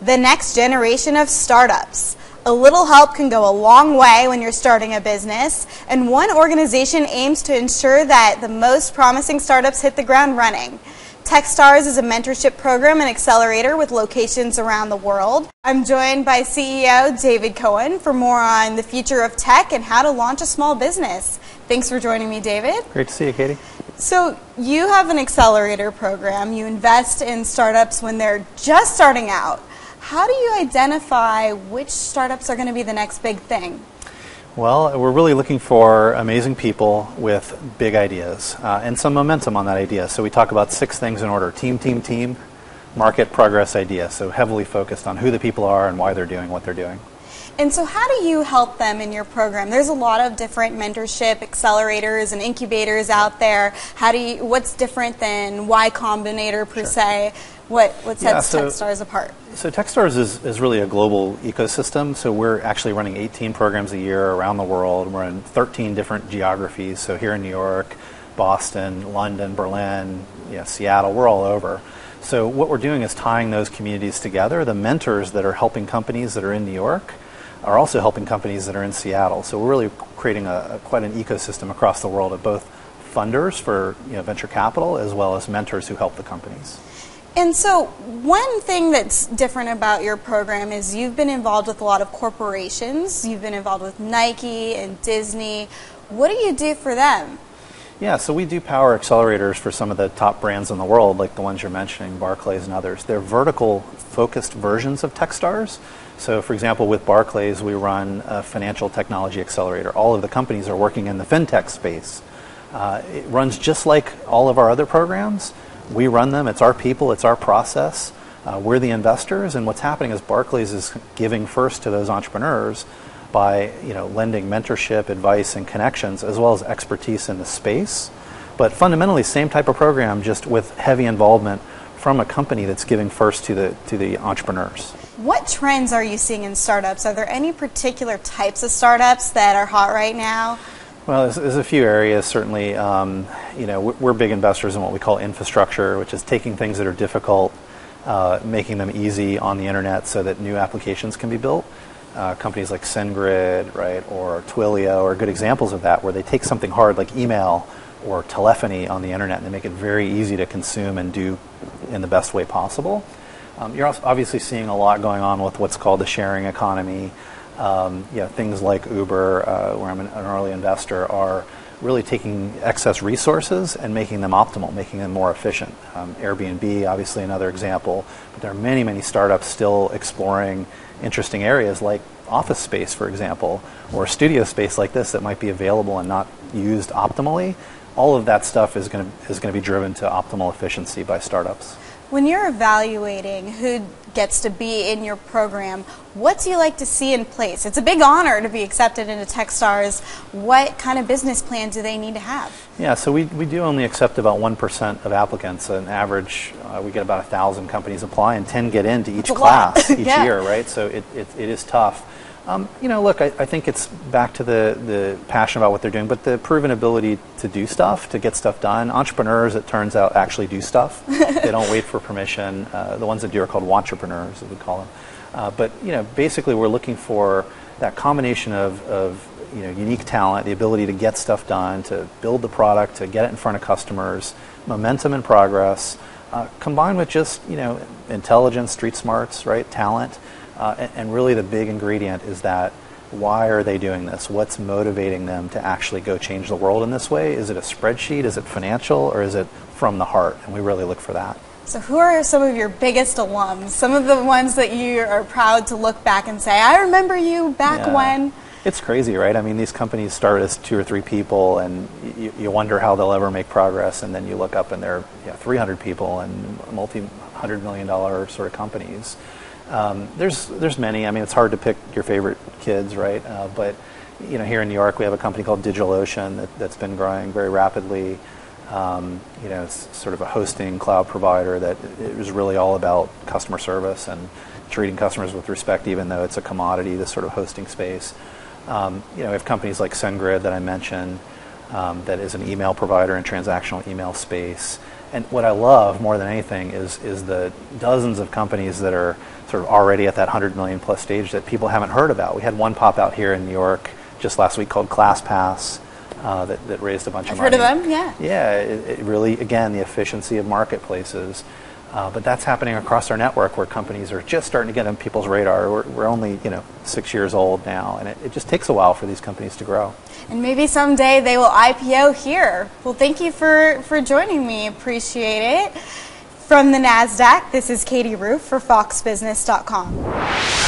the next generation of startups. A little help can go a long way when you're starting a business, and one organization aims to ensure that the most promising startups hit the ground running. Techstars is a mentorship program and accelerator with locations around the world. I'm joined by CEO David Cohen for more on the future of tech and how to launch a small business. Thanks for joining me, David. Great to see you, Katie. So you have an accelerator program. You invest in startups when they're just starting out. How do you identify which startups are going to be the next big thing? Well, we're really looking for amazing people with big ideas and some momentum on that idea. So we talk about 6 things in order: team, market, progress, idea. So heavily focused on who the people are and why they're doing what they're doing. And so how do you help them in your program? There's a lot of different mentorship accelerators and incubators out there. What's different than Y Combinator per se? What sets Techstars apart? So Techstars is really a global ecosystem. So we're actually running 18 programs a year around the world. We're in 13 different geographies. So here in New York, Boston, London, Berlin, Seattle, we're all over. So what we're doing is tying those communities together. The mentors that are helping companies that are in New York are also helping companies that are in Seattle. So we're really creating quite an ecosystem across the world of both funders for venture capital as well as mentors who help the companies. And so one thing that's different about your program is you've been involved with a lot of corporations. You've been involved with Nike and Disney. What do you do for them? Yeah, so we do power accelerators for some of the top brands in the world, like the ones you're mentioning, Barclays and others. They're vertical-focused versions of Techstars. So, for example, with Barclays, we run a financial technology accelerator. All of the companies are working in the fintech space. It runs just like all of our other programs. We run them. It's our people. It's our process. We're the investors. And what's happening is Barclays is giving first to those entrepreneurs by lending mentorship, advice, and connections, as well as expertise in the space. But fundamentally, same type of program, just with heavy involvement from a company that's giving first to the entrepreneurs. What trends are you seeing in startups? Are there any particular types of startups that are hot right now? Well, there's a few areas, certainly. We're big investors in what we call infrastructure, which is taking things that are difficult, making them easy on the internet so that new applications can be built. Companies like SendGrid, right, or Twilio are good examples of that, where they take something hard like email or telephony on the internet and they make it very easy to consume and do in the best way possible. You're also obviously seeing a lot going on with what's called the sharing economy. Things like Uber, where I'm an early investor, are really taking excess resources and making them optimal, making them more efficient. Airbnb, obviously another example, but there are many, many startups still exploring interesting areas like office space, for example, or studio space like this that might be available and not used optimally. All of that stuff is going to be driven to optimal efficiency by startups. When you're evaluating who gets to be in your program, what do you like to see in place? It's a big honor to be accepted into Techstars. What kind of business plan do they need to have? Yeah, so we do only accept about 1% of applicants. On average, we get about 1,000 companies apply and 10 get into each class each year, right? So it is tough. Look, I think it's back to the passion about what they're doing, but the proven ability to do stuff, to get stuff done. Entrepreneurs, it turns out, actually do stuff. They don't wait for permission. The ones that do are called wantrepreneurs, as we call them. But basically, we're looking for that combination of unique talent, the ability to get stuff done, to build the product, to get it in front of customers, momentum and progress, combined with just intelligence, street smarts, right, talent. And really the big ingredient is that why are they doing this? What's motivating them to actually go change the world in this way? Is it a spreadsheet? Is it financial? Or is it from the heart? And we really look for that. So who are some of your biggest alums? Some of the ones that you are proud to look back and say, I remember you back when. It's crazy, right? I mean, these companies start as 2 or 3 people, and you wonder how they'll ever make progress, and then you look up and they're 300 people and multi-$100-million sort of companies. There's many. I mean, it's hard to pick your favorite kids, right? But here in New York, we have a company called DigitalOcean that's been growing very rapidly. It's sort of a hosting cloud provider that it was really all about customer service and treating customers with respect, even though it's a commodity, this sort of hosting space. We have companies like SendGrid that I mentioned. that is an email provider in transactional email space. And what I love more than anything is the dozens of companies that are sort of already at that 100 million plus stage that people haven't heard about. We had one pop out here in New York just last week called ClassPass that raised a bunch of money. I've heard of them, yeah. Yeah, it really, again, the efficiency of marketplaces. But that's happening across our network where companies are just starting to get on people's radar. We're only 6 years old now, and it just takes a while for these companies to grow. And maybe someday they will IPO here. Well, thank you for joining me. Appreciate it. From the NASDAQ, this is Katie Roof for FoxBusiness.com.